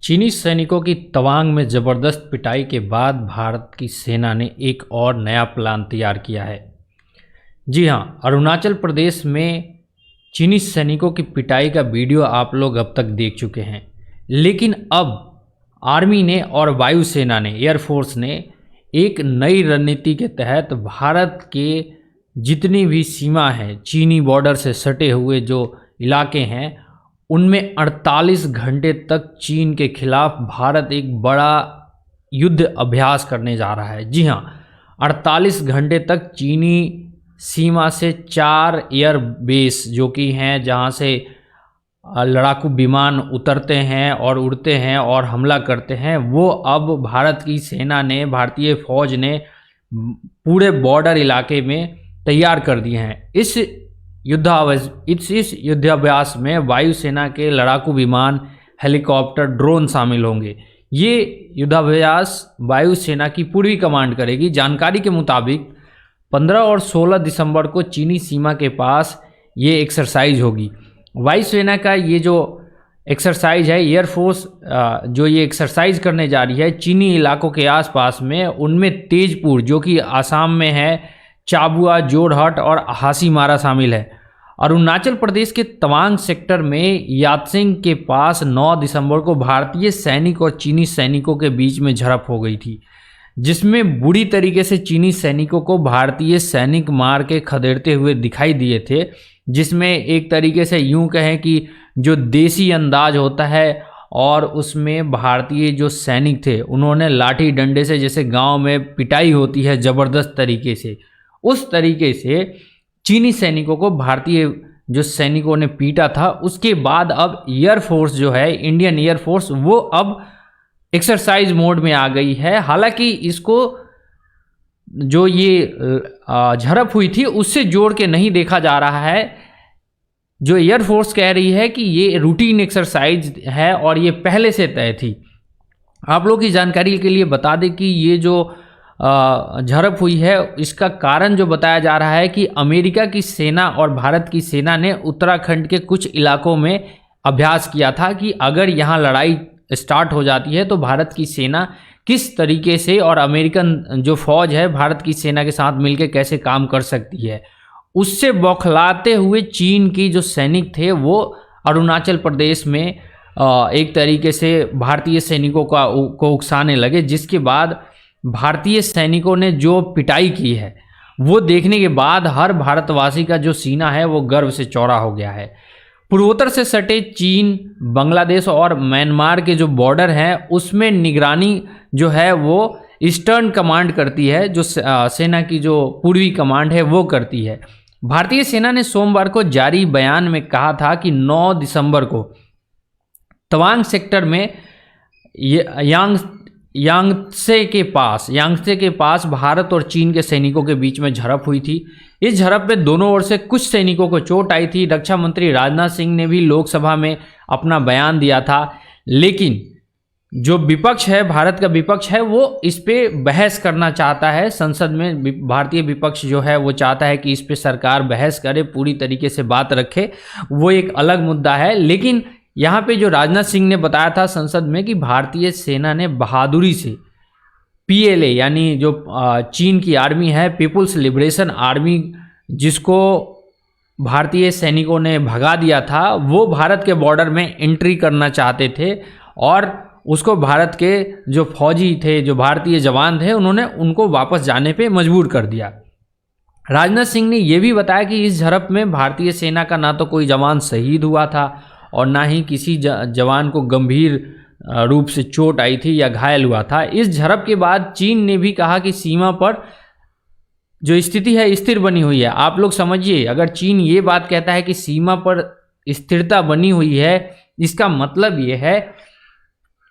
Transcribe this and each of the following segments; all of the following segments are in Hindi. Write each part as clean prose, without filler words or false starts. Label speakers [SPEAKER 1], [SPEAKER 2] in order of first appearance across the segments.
[SPEAKER 1] चीनी सैनिकों की तवांग में जबरदस्त पिटाई के बाद भारत की सेना ने एक और नया प्लान तैयार किया है। जी हाँ, अरुणाचल प्रदेश में चीनी सैनिकों की पिटाई का वीडियो आप लोग अब तक देख चुके हैं, लेकिन अब आर्मी ने और वायुसेना ने, एयरफोर्स ने एक नई रणनीति के तहत भारत के जितनी भी सीमा है, चीनी बॉर्डर से सटे हुए जो इलाके हैं, उनमें 48 घंटे तक चीन के खिलाफ भारत एक बड़ा युद्ध अभ्यास करने जा रहा है। जी हाँ, 48 घंटे तक चीनी सीमा से 4 एयर बेस जो कि हैं, जहाँ से लड़ाकू विमान उतरते हैं और उड़ते हैं और हमला करते हैं, वो अब भारत की सेना ने, भारतीय फौज ने पूरे बॉर्डर इलाके में तैयार कर दिए हैं। इस युद्धाभ्यास में वायुसेना के लड़ाकू विमान, हेलीकॉप्टर, ड्रोन शामिल होंगे। ये युद्धाभ्यास वायुसेना की पूर्वी कमांड करेगी। जानकारी के मुताबिक 15 और 16 दिसंबर को चीनी सीमा के पास ये एक्सरसाइज होगी। वायुसेना का ये जो एक्सरसाइज है, एयरफोर्स जो ये एक्सरसाइज करने जा रही है चीनी इलाकों के आसपास में, उनमें तेजपुर जो कि आसाम में है, चाबुआ, जोरहट और हासीमारा शामिल है। अरुणाचल प्रदेश के तवांग सेक्टर में यात्सिंग के पास 9 दिसंबर को भारतीय सैनिक और चीनी सैनिकों के बीच में झड़प हो गई थी, जिसमें बुरी तरीके से चीनी सैनिकों को भारतीय सैनिक मार के खदेड़ते हुए दिखाई दिए थे, जिसमें एक तरीके से यूं कहें कि जो देसी अंदाज होता है, और उसमें भारतीय जो सैनिक थे उन्होंने लाठी डंडे से, जैसे गांव में पिटाई होती है ज़बरदस्त तरीके से, उस तरीके से चीनी सैनिकों को भारतीय जो सैनिकों ने पीटा था। उसके बाद अब एयरफोर्स जो है, इंडियन एयरफोर्स, वो अब एक्सरसाइज मोड में आ गई है। हालांकि इसको जो ये झड़प हुई थी उससे जोड़ के नहीं देखा जा रहा है। जो एयरफोर्स कह रही है कि ये रूटीन एक्सरसाइज है और ये पहले से तय थी। आप लोगों की जानकारी के लिए बता दें कि ये जो झड़प हुई है, इसका कारण जो बताया जा रहा है कि अमेरिका की सेना और भारत की सेना ने उत्तराखंड के कुछ इलाकों में अभ्यास किया था कि अगर यहाँ लड़ाई स्टार्ट हो जाती है तो भारत की सेना किस तरीके से, और अमेरिकन जो फौज है भारत की सेना के साथ मिलकर कैसे काम कर सकती है। उससे बौखलाते हुए चीन की जो सैनिक थे वो अरुणाचल प्रदेश में एक तरीके से भारतीय सैनिकों को उकसाने लगे, जिसके बाद भारतीय सैनिकों ने जो पिटाई की है वो देखने के बाद हर भारतवासी का जो सीना है वो गर्व से चौड़ा हो गया है। पूर्वोत्तर से सटे चीन, बांग्लादेश और म्यांमार के जो बॉर्डर हैं उसमें निगरानी जो है वो ईस्टर्न कमांड करती है, जो सेना की जो पूर्वी कमांड है वो करती है। भारतीय सेना ने सोमवार को जारी बयान में कहा था कि 9 दिसंबर को तवांग सेक्टर में यांगत्से के पास भारत और चीन के सैनिकों के बीच में झड़प हुई थी। इस झड़प में दोनों ओर से कुछ सैनिकों को चोट आई थी। रक्षा मंत्री राजनाथ सिंह ने भी लोकसभा में अपना बयान दिया था, लेकिन जो विपक्ष है, भारत का विपक्ष है, वो इस पे बहस करना चाहता है। संसद में भारतीय विपक्ष जो है वो चाहता है कि इस पे सरकार बहस करे, पूरी तरीके से बात रखे, वो एक अलग मुद्दा है। लेकिन यहाँ पे जो राजनाथ सिंह ने बताया था संसद में कि भारतीय सेना ने बहादुरी से PLA यानी जो चीन की आर्मी है, पीपुल्स लिबरेशन आर्मी, जिसको भारतीय सैनिकों ने भगा दिया था, वो भारत के बॉर्डर में एंट्री करना चाहते थे और उसको भारत के जो फौजी थे, जो भारतीय जवान थे, उन्होंने उनको वापस जाने पे मजबूर कर दिया। राजनाथ सिंह ने यह भी बताया कि इस झड़प में भारतीय सेना का ना तो कोई जवान शहीद हुआ था और ना ही किसी जवान को गंभीर रूप से चोट आई थी या घायल हुआ था। इस झड़प के बाद चीन ने भी कहा कि सीमा पर जो स्थिति है स्थिर बनी हुई है। आप लोग समझिए, अगर चीन ये बात कहता है कि सीमा पर स्थिरता बनी हुई है, इसका मतलब ये है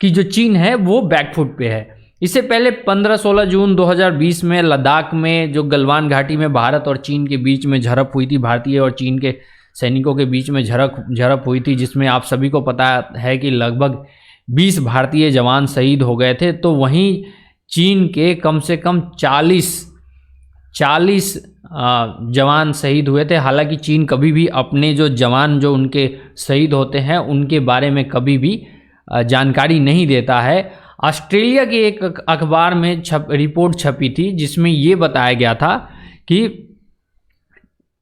[SPEAKER 1] कि जो चीन है वो बैकफुट पे है। इससे पहले 15-16 जून 2020 में लद्दाख में जो गलवान घाटी में भारत और चीन के बीच में झड़प हुई थी, भारतीय और चीन के सैनिकों के बीच में झड़प हुई थी, जिसमें आप सभी को पता है कि लगभग 20 भारतीय जवान शहीद हो गए थे। तो वहीं चीन के कम से कम 40 जवान शहीद हुए थे। हालांकि चीन कभी भी अपने जो जवान जो उनके शहीद होते हैं उनके बारे में कभी भी जानकारी नहीं देता है। ऑस्ट्रेलिया के एक अखबार में रिपोर्ट छपी थी जिसमें ये बताया गया था कि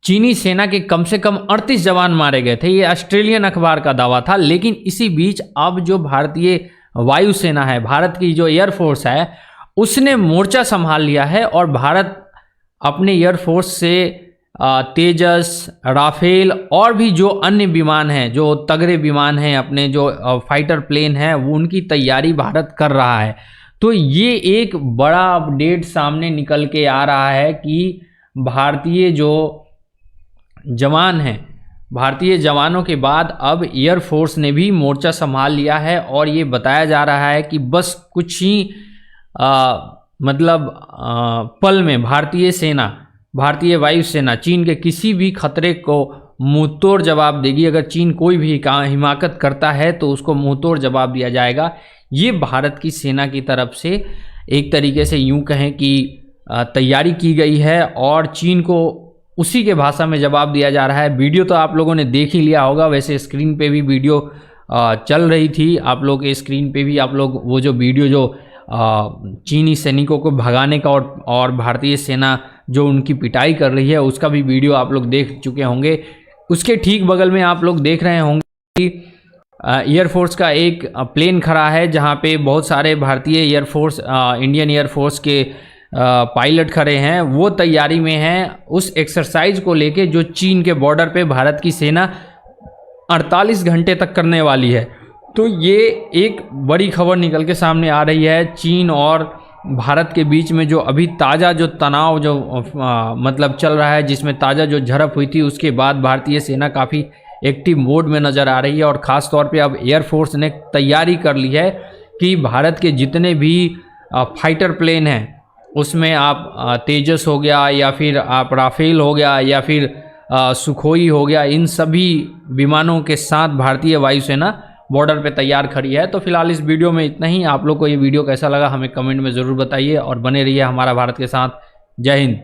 [SPEAKER 1] चीनी सेना के कम से कम 38 जवान मारे गए थे। ये ऑस्ट्रेलियन अखबार का दावा था। लेकिन इसी बीच अब जो भारतीय वायुसेना है, भारत की जो एयरफोर्स है, उसने मोर्चा संभाल लिया है और भारत अपने एयरफोर्स से तेजस, राफेल और भी जो अन्य विमान हैं, जो तगड़े विमान हैं, अपने जो फाइटर प्लेन हैं, वो उनकी तैयारी भारत कर रहा है। तो ये एक बड़ा अपडेट सामने निकल के आ रहा है कि भारतीय जो जवान हैं, भारतीय जवानों के बाद अब एयरफोर्स ने भी मोर्चा संभाल लिया है और ये बताया जा रहा है कि बस कुछ ही पल में भारतीय वायुसेना चीन के किसी भी खतरे को मुंहतोड़ जवाब देगी। अगर चीन कोई भी हिमाकत करता है तो उसको मुंहतोड़ जवाब दिया जाएगा। ये भारत की सेना की तरफ से एक तरीके से यूं कहें कि तैयारी की गई है और चीन को उसी के भाषा में जवाब दिया जा रहा है। वीडियो तो आप लोगों ने देख ही लिया होगा, वैसे स्क्रीन पे भी वीडियो चल रही थी। आप लोग के स्क्रीन पे भी आप लोग वो जो वीडियो जो चीनी सैनिकों को भगाने का और भारतीय सेना जो उनकी पिटाई कर रही है उसका भी वीडियो आप लोग देख चुके होंगे। उसके ठीक बगल में आप लोग देख रहे होंगे कि एयरफोर्स का एक प्लेन खड़ा है जहां पे बहुत सारे भारतीय एयरफोर्स, इंडियन एयरफोर्स के पायलट खड़े हैं। वो तैयारी में हैं उस एक्सरसाइज को लेके जो चीन के बॉर्डर पे भारत की सेना 48 घंटे तक करने वाली है। तो ये एक बड़ी खबर निकल के सामने आ रही है। चीन और भारत के बीच में जो अभी ताज़ा जो तनाव जो चल रहा है, जिसमें ताज़ा जो झड़प हुई थी, उसके बाद भारतीय सेना काफ़ी एक्टिव मोड में नज़र आ रही है और ख़ास तौर पे अब एयरफोर्स ने तैयारी कर ली है कि भारत के जितने भी फाइटर प्लेन हैं उसमें आप तेजस हो गया या फिर आप राफेल हो गया या फिर सुखोई हो गया, इन सभी विमानों के साथ भारतीय वायुसेना बॉर्डर पे तैयार खड़ी है। तो फिलहाल इस वीडियो में इतना ही। आप लोग को ये वीडियो कैसा लगा हमें कमेंट में ज़रूर बताइए और बने रहिए हमारा भारत के साथ। जय हिंद।